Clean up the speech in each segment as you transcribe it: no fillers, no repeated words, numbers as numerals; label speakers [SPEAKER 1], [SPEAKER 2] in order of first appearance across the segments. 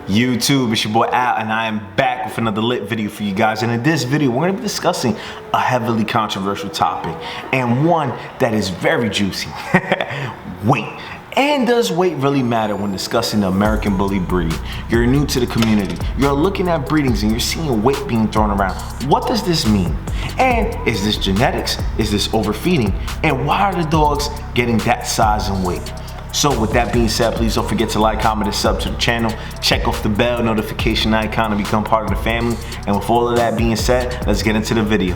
[SPEAKER 1] YouTube? It's your boy Al, and I am back with another lit video for you guys. And in this video, we're going to be discussing a heavily controversial topic, and one that is very juicy. Weight. And does weight really matter when discussing the American Bully breed? You're new to the community, you're looking at breedings, and you're seeing weight being thrown around. What does this mean? And is this genetics? Is this overfeeding? And why are the dogs getting that size and weight? So with that being said, please don't forget to like, comment, and sub to the channel. Check off the bell notification icon to become part of the family. And with all of that being said, let's get into the video.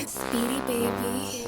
[SPEAKER 2] Speedy, baby.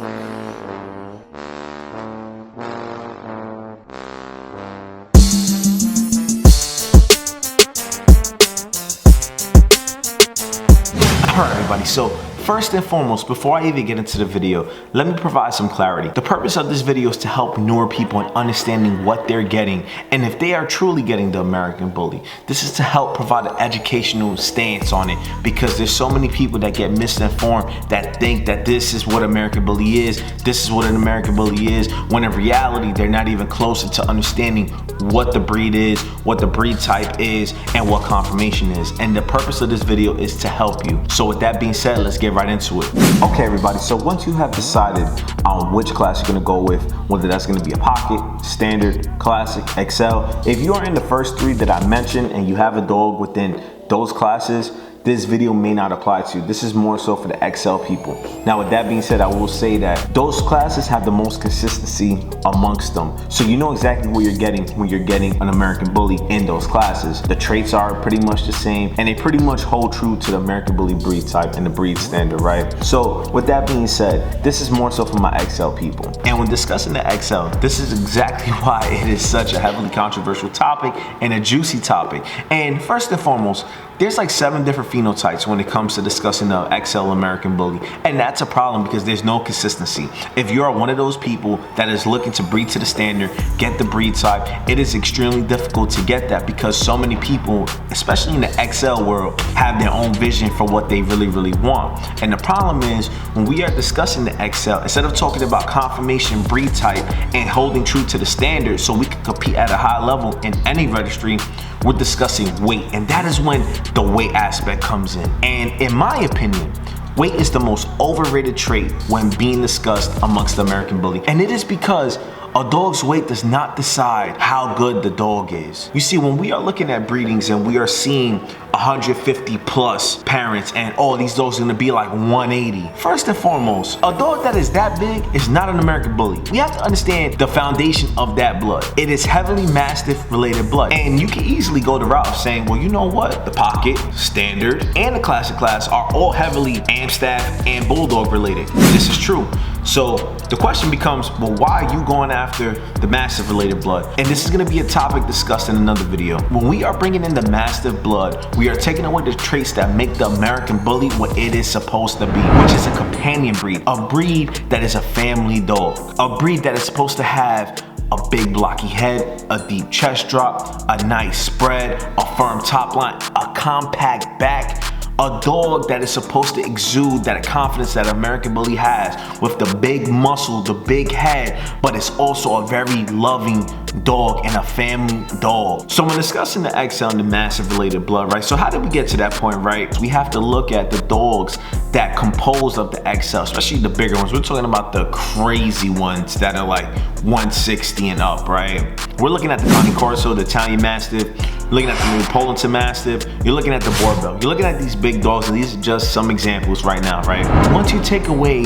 [SPEAKER 1] Alright everybody, so first and foremost, before I even get into the video, let me provide some clarity. The purpose of this video is to help newer people in understanding what they're getting, and if they are truly getting the American Bully. This is to help provide an educational stance on it, because there's so many people that get misinformed that think that this is what American Bully is, this is what an American Bully is, when in reality they're not even closer to understanding what the breed is, what the breed type is, and what conformation is. And the purpose of this video is to help you. So with that being said, let's get right into it. Okay everybody, so once you have decided on which class you're going to go with, whether that's going to be a pocket, standard, classic, XL, if you are in the first three that I mentioned and you have a dog within those classes, this video may not apply to you. This is more so for the XL people. Now with that being said, I will say that those classes have the most consistency amongst them. So you know exactly what you're getting when you're getting an American Bully in those classes. The traits are pretty much the same, and they pretty much hold true to the American Bully breed type and the breed standard, right? So with that being said, this is more so for my XL people. And when discussing the XL, this is exactly why it is such a heavily controversial topic and a juicy topic. And first and foremost, there's like 7 different phenotypes when it comes to discussing the XL American Bully, and that's a problem because there's no consistency. If you are one of those people that is looking to breed to the standard, get the breed type, it is extremely difficult to get that because so many people, especially in the XL world, have their own vision for what they really want. And the problem is when we are discussing the XL, instead of talking about conformation, breed type, and holding true to the standard so we can compete at a high level in any registry, we're discussing weight, and that is when the weight aspect comes in. And in my opinion, weight is the most overrated trait when being discussed amongst the American Bully. And it is because a dog's weight does not decide how good the dog is. You see, when we are looking at breedings and we are seeing 150 plus parents and these dogs are gonna be like 180. First and foremost, a dog that is that big is not an American Bully. We have to understand the foundation of that blood. It is heavily Mastiff related blood. And you can easily go the route of saying, well, you know what? The pocket, standard, and the classic class are all heavily Amstaff and Bulldog related. This is true. So the question becomes, well, why are you going after the Mastiff related blood? And this is gonna be a topic discussed in another video. When we are bringing in the Mastiff blood, we are taking away the traits that make the American Bully what it is supposed to be, which is a companion breed, a breed that is a family dog, a breed that is supposed to have a big blocky head, a deep chest drop, a nice spread, a firm top line, a compact back, a dog that is supposed to exude that confidence that American Bully has with the big muscle, the big head, but it's also a very loving dog and a family dog. So when discussing the XL and the Mastiff related blood, right? So how did we get to that point, right? We have to look at the dogs that compose of the XL, especially the bigger ones. We're talking about the crazy ones that are like 160 and up, right? We're looking at the Cane Corso, the Italian Mastiff, looking at the Neapolitan Mastiff, you're looking at the Borbell, you're looking at these big dogs, and these are just some examples right now, right? Once you take away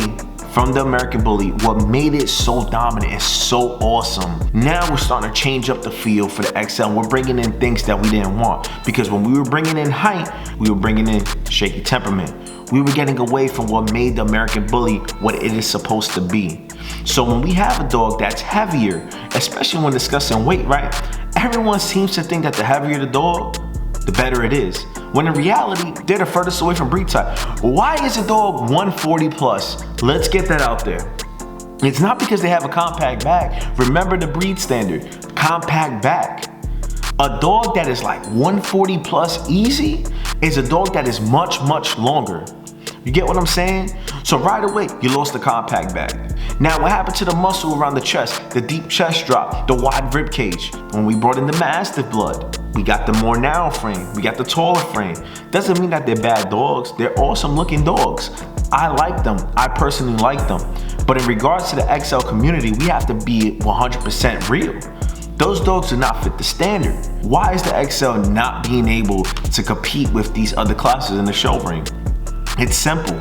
[SPEAKER 1] from the American Bully what made it so dominant and so awesome, now we're starting to change up the field for the XL. We're bringing in things that we didn't want, because when we were bringing in height, we were bringing in shaky temperament. We were getting away from what made the American Bully what it is supposed to be. So when we have a dog that's heavier, especially when discussing weight, right? Everyone seems to think that the heavier the dog, the better it is. When in reality, they're the furthest away from breed type. Why is a dog 140 plus? Let's get that out there. It's not because they have a compact back. Remember the breed standard, compact back. A dog that is like 140 plus easy is a dog that is much longer. You get what I'm saying? So right away, you lost the compact back. Now, what happened to the muscle around the chest, the deep chest drop, the wide rib cage? When we brought in the Mastiff blood, we got the more narrow frame, we got the taller frame. Doesn't mean that they're bad dogs, they're awesome looking dogs. I like them, I personally like them. But in regards to the XL community, we have to be 100% real. Those dogs do not fit the standard. Why is the XL not being able to compete with these other classes in the show ring? It's simple.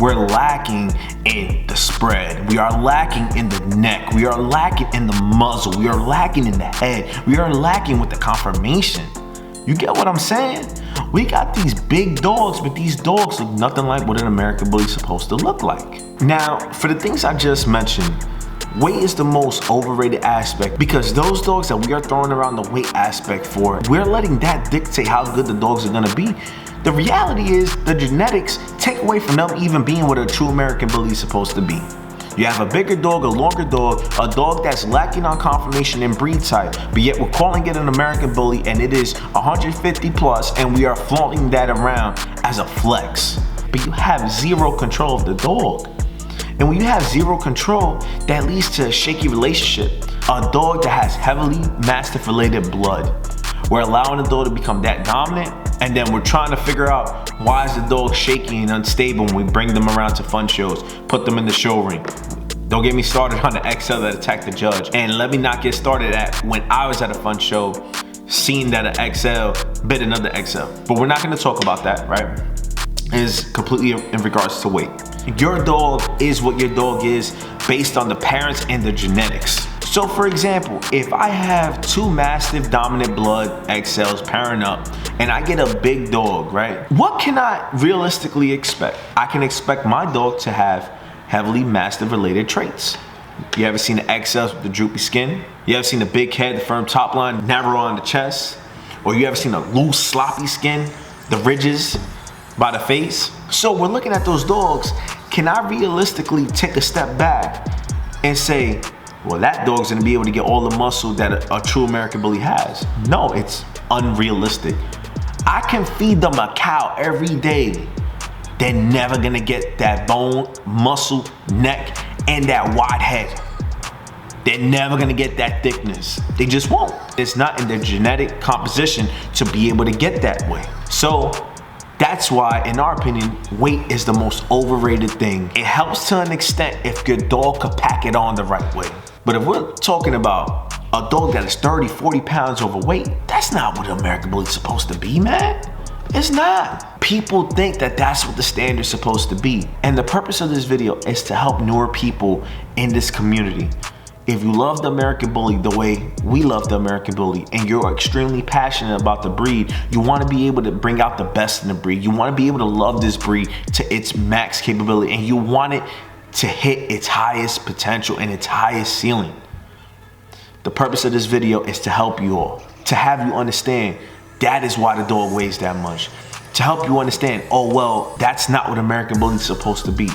[SPEAKER 1] We're lacking in the spread. We are lacking in the neck. We are lacking in the muzzle. We are lacking in the head. We are lacking with the conformation. You get what I'm saying? We got these big dogs, but these dogs look nothing like what an American Bully is supposed to look like. Now, for the things I just mentioned, weight is the most overrated aspect because those dogs that we are throwing around the weight aspect for, we're letting that dictate how good the dogs are gonna be. The reality is the genetics take away from them even being what a true American Bully is supposed to be. You have a bigger dog, a longer dog, a dog that's lacking on conformation and breed type, but yet we're calling it an American Bully and it is 150 plus and we are flaunting that around as a flex. But you have zero control of the dog. And when you have zero control, that leads to a shaky relationship. A dog that has heavily Mastiff related blood. We're allowing the dog to become that dominant, and then we're trying to figure out why is the dog shaky and unstable when we bring them around to fun shows, put them in the show ring. Don't get me started on the XL that attacked the judge. And let me not get started at when I was at a fun show, seeing that an XL bit another XL. But we're not gonna talk about that, right? It's completely in regards to weight. Your dog is what your dog is based on the parents and the genetics. So for example, if I have two Mastiff dominant blood XLs pairing up and I get a big dog, right? What can I realistically expect? I can expect my dog to have heavily Mastiff related traits. You ever seen the XLs with the droopy skin? You ever seen the big head, the firm top line, narrow on the chest? Or you ever seen a loose, sloppy skin, the ridges by the face? So we're looking at those dogs. Can I realistically take a step back and say, well, that dog's gonna be able to get all the muscle that a true American Bully has? No, it's unrealistic. I can feed them a cow every day. They're never gonna get that bone, muscle, neck, and that wide head. They're never gonna get that thickness. They just won't. It's not in their genetic composition to be able to get that way. So that's why, in our opinion, weight is the most overrated thing. It helps to an extent if your dog could pack it on the right way. But if we're talking about a dog that is 30, 40 pounds overweight, that's not what an American Bully is supposed to be, man. It's not. People think that that's what the standard's supposed to be. And the purpose of this video is to help newer people in this community. If you love the American Bully the way we love the American Bully and you're extremely passionate about the breed, you want to be able to bring out the best in the breed. You want to be able to love this breed to its max capability, and you want it to hit its highest potential and its highest ceiling. The purpose of this video is to help you all, to have you understand that is why the dog weighs that much. To help you understand, oh well, that's not what American Bully is supposed to be.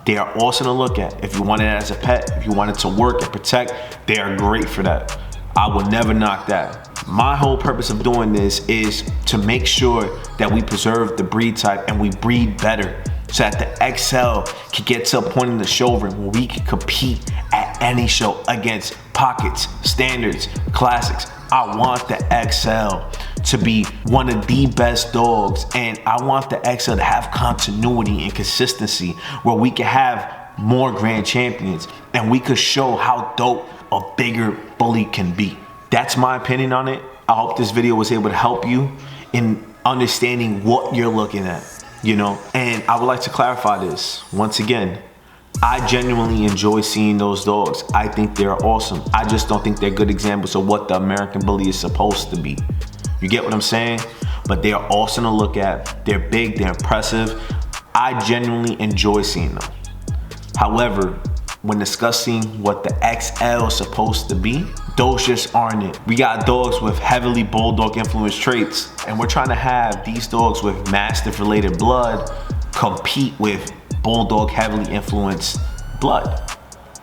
[SPEAKER 1] They are awesome to look at. If you want it as a pet, if you want it to work and protect, they are great for that. I will never knock that. My whole purpose of doing this is to make sure that we preserve the breed type and we breed better so that the XL can get to a point in the show ring where we can compete at any show against pockets, standards, classics. I want the XL to be one of the best dogs, and I want the XL to have continuity and consistency where we can have more grand champions and we could show how dope a bigger bully can be. That's my opinion on it. I hope this video was able to help you in understanding what you're looking at, you know? And I would like to clarify this once again. I genuinely enjoy seeing those dogs. I think they're awesome. I just don't think they're good examples of what the American Bully is supposed to be. You get what I'm saying? But they are awesome to look at. They're big, they're impressive. I genuinely enjoy seeing them. However, when discussing what the XL is supposed to be, those just aren't it. We got dogs with heavily bulldog influence traits, and we're trying to have these dogs with Mastiff related blood compete with bulldog heavily influenced blood.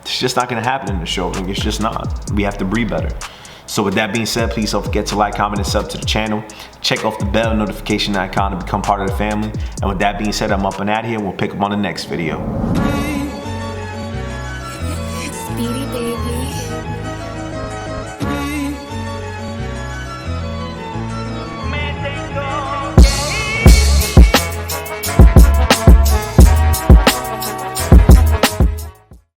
[SPEAKER 1] It's just not gonna happen in the show ring. It's just not. We have to breed better. So with that being said, please don't forget to like, comment, and sub to the channel. Check off the bell notification icon to become part of the family. And with that being said, I'm up and out of here. We'll pick up on the next video.